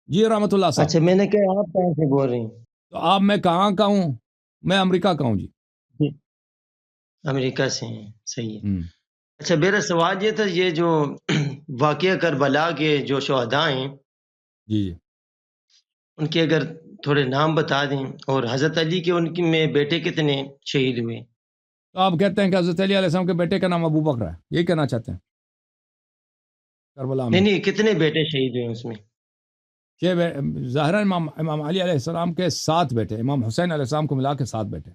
جی رحمت اللہ صاحب. اچھا میں نے کہا آپ کہاں سے بول رہے ہیں؟ تو آپ میں کہاں کا ہوں؟ میں امریکہ کا ہوں جی. جی امریکہ سے ہیں، صحیح ہے. ہم. اچھا میرا سوال یہ تھا، یہ جو واقعہ کربلا کے جو شہداء ہیں جی جی. ان کے اگر تھوڑے نام بتا دیں، اور حضرت علی کے ان کی میں بیٹے کتنے شہید ہوئے؟ تو آپ کہتے ہیں کہ حضرت علی علیہ السلام کے بیٹے کا نام ابو بکر ہے، یہی کہنا چاہتے ہیں کربلا نہیں میں؟ نہیں، کتنے بیٹے شہید ہوئے اس میں؟ ظاہر امام علی علیہ السلام کے 7 بیٹے، امام حسین علیہ السلام کو ملا کے 7 بیٹے.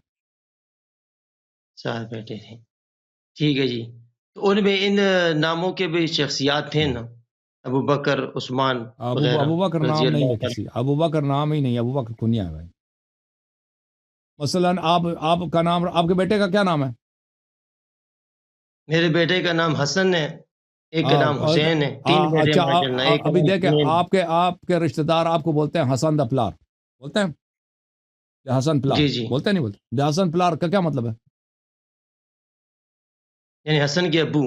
7 بیٹے تھے. ٹھیک ہے جی. تو ان میں ان ناموں کے بھی شخصیات تھے نا، ابو بکر، عثمان وغیرہ ابو بکر رضی نام نہیں اللہ ہے تعالیٰ. کسی، ابو بکر نام ہی نہیں، ابو بکر کنیا ہے بھائی. مثلا آپ کا نام، آپ کے بیٹے کا کیا نام ہے؟ میرے بیٹے کا نام حسن ہے، ایک کا نام حسین ہے. 3 بیٹے ہیں اچھا ماشاء اللہ. ایک کا ابھی نام دیکھیں حسین. آپ کے رشتہ دار آپ کو بولتے ہیں حسن دا پلار، بولتے ہیں یا حسن پلار، جی جی، بولتے ہیں نہیں بولتے؟ حسن پلار کا کیا مطلب ہے؟ یعنی حسن کے ابو.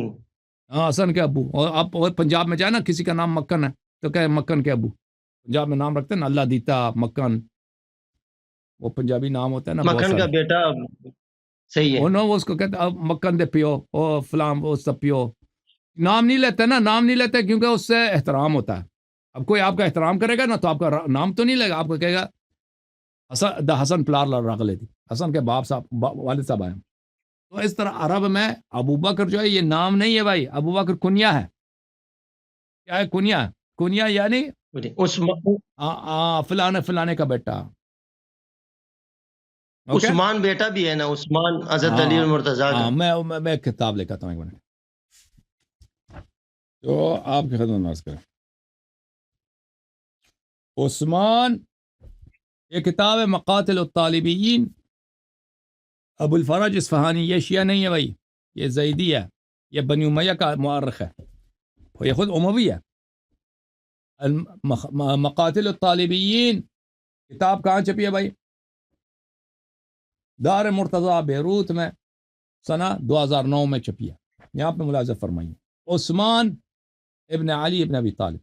ہاں حسن کے ابو. اور آپ اور پنجاب میں جائیں نا، کسی کا نام مکن ہے تو کہ مکن کے ابو. پنجاب میں نام رکھتے ہیں نا، اللہ دیتا، مکن، وہ پنجابی نام ہوتا ہے نا بہت مکھن کا سارے. بیٹا. صحیح ہے. وہ نو، وہ اس کو کہتے ہیں مکن دے پیو، او فلان، وہ سب پیو. نام نہیں لیتے نا، نام نہیں لیتے کیونکہ اس سے احترام ہوتا ہے. اب کوئی آپ کا احترام کرے گا نا تو آپ کا نام تو نہیں لے گا، آپ کو کہے گا حسن دا حسن پلار رغلے تھی، حسن کے باپ صاحب، والد صاحب آئے. تو اس طرح عرب میں ابو بکر جو ہے یہ نام نہیں ہے بھائی، ابو بکر کنیا ہے. کیا ہے کنیا؟ کنیا یعنی فلانے فلانے کا بیٹا. اوکے. عثمان بیٹا بھی ہے نا، عثمان حضرت علی ہاں المرتضیٰ کا. ہاں، میں ایک کتاب لے کے آتا ہوں، ایک منٹ تو آپ کی خدمت میں عرض کریں. عثمان، یہ کتاب ہے مقاتل الطالبین، ابو الفرج اصفہانی. یہ شیعہ نہیں ہے بھائی، یہ زیدی ہے، یہ بنی امیہ کا مورخ ہے، یہ خود اموی ہے. مقاتل الطالبین کتاب کہاں چھپی ہے بھائی؟ دار مرتضی بیروت میں سنہ 2009 میں چھپی ہے. یہاں پہ ملاحظہ فرمائیے، عثمان ابن علی ابن ابی طالب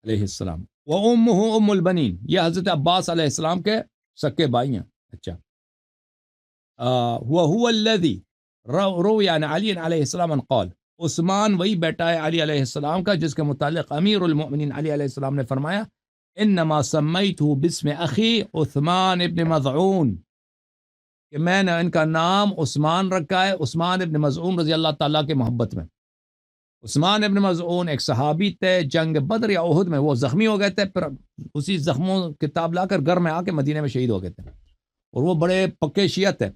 علیہ السلام، وامہ ام البنین، یہ حضرت عباس علیہ السلام کے سکے بھائی ہیں. اچھا، وهو الذي روی عن علی علیہ السلام ان قال، عثمان وہی بیٹا ہے علی علیہ السلام کا جس کے متعلق امیر المؤمنین علی علیہ السلام نے فرمایا انما سمیتہ باسم اخی عثمان ابن مظعون، کہ میں نے ان کا نام عثمان رکھا ہے عثمان ابن مظعون رضی اللہ تعالیٰ کے محبت میں. عثمان ابن مظعون ایک صحابی تھے، جنگ بدر یا احد میں وہ زخمی ہو گئے تھے، پھر اسی زخموں کتاب لا کر گھر میں آ کے مدینے میں شہید ہو گئے تھے، اور وہ بڑے پکے شیعہ تھے.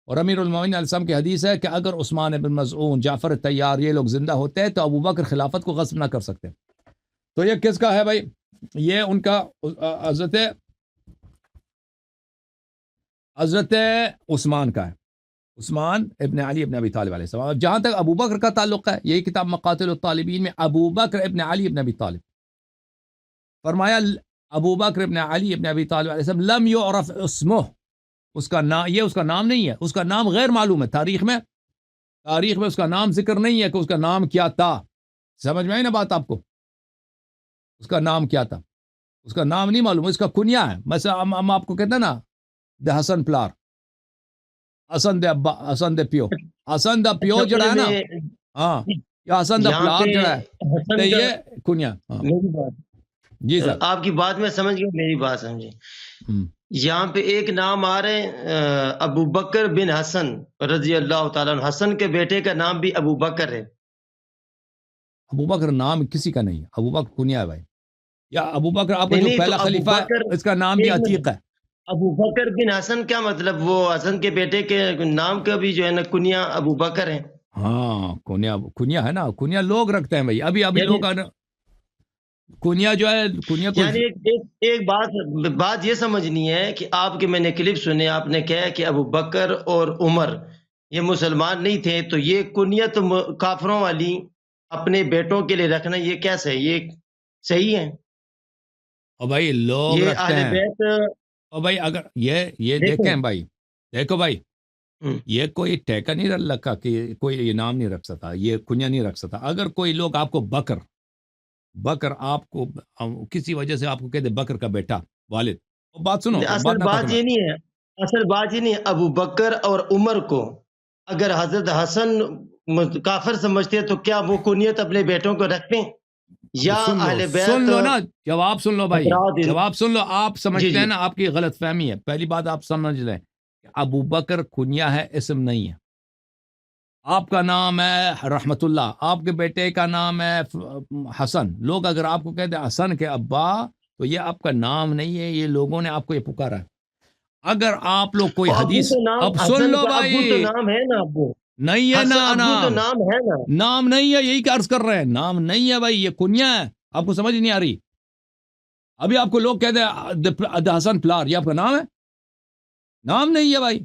اور امیر المومنین علیہ السلام کی حدیث ہے کہ اگر عثمان ابن مظعون، جعفر طیار، یہ لوگ زندہ ہوتے ہیں تو ابو بکر خلافت کو غصب نہ کر سکتے. تو یہ کس کا ہے بھائی؟ یہ ان کا حضرت عثمان کا ہے، عثمان ابن علی ابن ابی طالب علیہ السلام. جہاں تک ابو بکر کا تعلق ہے، یہی کتاب مقاتل الطالبین میں ابو بکر ابن علی ابن ابی طالب فرمایا، ابو بکر ابن علی ابن ابی طالب علیہ السلام لم یعرف اسمہ، اس کا نام، یہ اس کا نام نہیں ہے، اس کا نام غیر معلوم ہے. تاریخ میں اس کا نام ذکر نہیں ہے کہ اس کا نام کیا تھا. سمجھ میں آئی نا بات آپ کو؟ اس کا نام کیا تھا، اس کا نام نہیں معلوم، اس کا کنیا ہے. مثلا ہم آپ کو کہتے ہیں نا دا حسن پلار، حسن دے ابا، حسن دے پیو، حسن دا پیو اچھا جڑا ہے ان نا، میں ہاں، یا حسن دا یہاں پلار پہ جڑا ہے تو حسن کا، یہ کنیا. ہاں میری بات، جی سر. آپ کی بات میں سمجھ گیا، میری بات سمجھے. یہاں پہ ایک نام آ رہے ہیں ابو بکر بن حسن رضی اللہ تعالیٰ عنہ. حسن کے بیٹے کا نام بھی ابو بکر ہے. ابو بکر نام کسی کا نہیں ہے، ابو بکر کنیا ہے بھائی. یا ابو بکر آپ کا نہیں جو نہیں، تو پہلا ابو خلیفہ بکر، ہے اس کا نام بھی ایک منٹ، عتیق ہے. ابو بکر بن حسن کیا مطلب؟ وہ حسن کے بیٹے کے نام کا بھی جو ہے نا کنیا ابو بکر ہے. ہاں کنیا ہے نا، کنیا لوگ رکھتے ہیں بھائی. ابھی یعنی لوگ کنیا جو ہے، کنیا کو یعنی ایک بات یہ سمجھنی ہے کہ آپ کے، میں نے کلپ سنے، آپ نے کہا کہ ابو بکر اور عمر یہ مسلمان نہیں تھے، تو یہ کنیت کافروں والی اپنے بیٹوں کے لیے رکھنا، یہ کیسے ہے؟ یہ صحیح ہے؟ اور بھائی لوگ یہ رکھتے اہل ہیں. بیت اور بھائی اگر یہ دیکھیں. دیکھیں بھائی، دیکھو بھائی، یہ کوئی ٹیکہ نہیں رکھا کہ کوئی یہ نام نہیں رکھ سکتا، یہ کنیا نہیں رکھ سکتا. اگر کوئی لوگ آپ کو بکر بکر آپ کو کسی وجہ سے آپ کو کہتے بکر کا بیٹا والد، بات سنو، اصل بات نہ بات ختم یہ ہے. نہیں ہے، اصل بات یہ نہیں ہے، ابو بکر اور عمر کو اگر حضرت حسن کافر سمجھتے ہیں تو کیا وہ کنیت اپنے بیٹوں کو رکھتے ہیں؟ یا سن لو اہل سن بیت لو نا، جواب سن لو بھائی، حضرات جواب سن لو. آپ جی سمجھتے جی ہیں نا، آپ کی غلط فہمی ہے. پہلی بات آپ سمجھ لیں کہ ابو بکر کنیا ہے، اسم نہیں ہے. آپ کا نام ہے رحمت اللہ، آپ کے بیٹے کا نام ہے حسن. لوگ اگر آپ کو کہتے ہیں حسن کے ابا، تو یہ آپ کا نام نہیں ہے، یہ لوگوں نے آپ کو یہ پکارا ہے. اگر آپ لوگ کوئی اور ابو حدیث، تو نام اب سن حسن لو کا ابو تو بھائی، نام ہے نا، ابو نہیں ہے نا ابو تو نام، نام ہے نا. نام نہیں ہے، یہی عرض کر رہے ہیں، نام نہیں ہے بھائی، یہ کنیا ہے. آپ کو سمجھ نہیں آ رہی؟ ابھی آپ کو لوگ کہتے ہیں دا حسن پلار، یہ آپ کا نام ہے؟ نام نہیں ہے بھائی.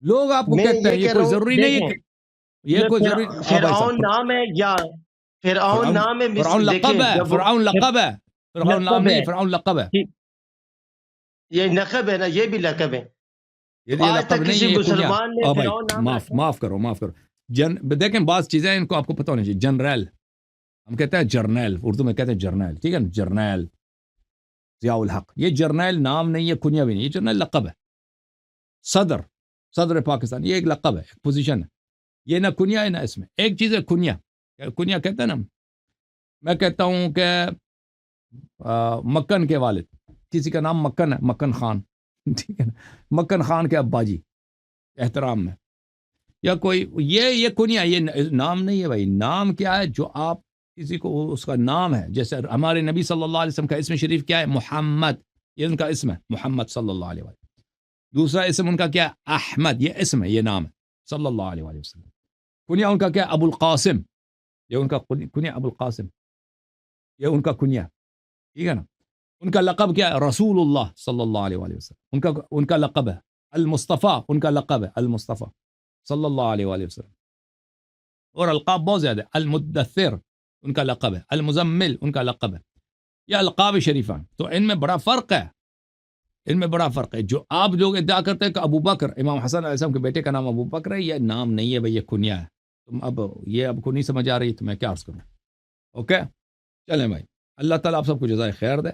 لوگ آپ کو میں کہتے ہیں، یہ یہ کہہ رہا کوئی ہوں، ضروری نہیں ہے کہ دیکھیں یہ یہ کوئی ضروری. بھائی فرعون صاحب، نام ہے یا فرعون فرعون، نام ہے، فرعون دیکھیں لقب ہے، جب فرعون لقب ہے، فرعون نام لقب نہیں، ہے، فرعون لقب ہے. ٹھیک، یہ لقب ہے نا، یہ بھی لقب ہے. تو یہ آج لقب تک نہیں کسی ہے، یہ کنیا. مسلمان نے بھائی فرعون نام معاف رکھا؟ معاف کرو، معاف کرو. دیکھیں بعض چیزیں ان کو آپ کو پتہ ہونا چاہیے. جنرل، ہم کہتے ہیں جرنیل، اردو میں کہتے ہیں جرنیل، ٹھیک ہے نا، جرنیل ضیاء الحق. یہ جرنیل نام نہیں ہے، کنیا بھی نہیں، یہ جرنیل لقب ہے. صدر، صدر پاکستان، یہ ایک لقب ہے، ایک پوزیشن ہے. یہ نہ کنیا ہے نہ اس میں. ایک چیز ہے کنیا، کنیا کہتے ہیں نا، میں کہتا ہوں کہ مکن کے والد، کسی کا نام مکن ہے، مکن خان، ٹھیک ہے نا، مکن خان کے ابا جی، احترام میں. یا کوئی یہ کنیا، یہ نام نہیں ہے بھائی. نام کیا ہے؟ جو آپ کسی کو اس کا نام ہے. جیسے ہمارے نبی صلی اللہ علیہ وسلم کا اسم شریف کیا ہے؟ محمد، یہ ان کا اسم ہے، محمد صلی اللہ علیہ وسلم. دوسرا اسم ان کا کیا ہے؟ احمد، یہ اسم ہے، یہ نام ہے، صلی اللہ علیہ وسلم. کنیا ان کا کیا ہے؟ ابو القاسم، یہ ان کا کنیا ابو القاسم، یہ ان کا کنیا، ٹھیک ہے نا. ان کا لقب کیا ہے؟ رسول اللہ صلی اللہ علیہ وسلم. ان کا لقب ہے المصطفیٰ، ان کا لقب ہے المصطفیٰ صلی اللہ علیہ وسلم. اور القاب بہت زیادہ ہے. المدثر ان کا لقب ہے، المزمل ان کا لقب ہے. یہ القاب شریفہ. تو ان میں بڑا فرق ہے، ان میں بڑا فرق ہے. جو آپ لوگ ادعا کرتے ہیں کہ ابو بکر، امام حسن علیہ السلام کے بیٹے کا نام ابو بکر ہے، یہ نام نہیں ہے بھائی، یہ کنیا ہے. تم اب یہ اب کو نہیں سمجھ آ رہی تو میں کیا عرض کروں. اوکے چلیں بھائی، اللہ تعالیٰ آپ سب کو جزائے خیر دے.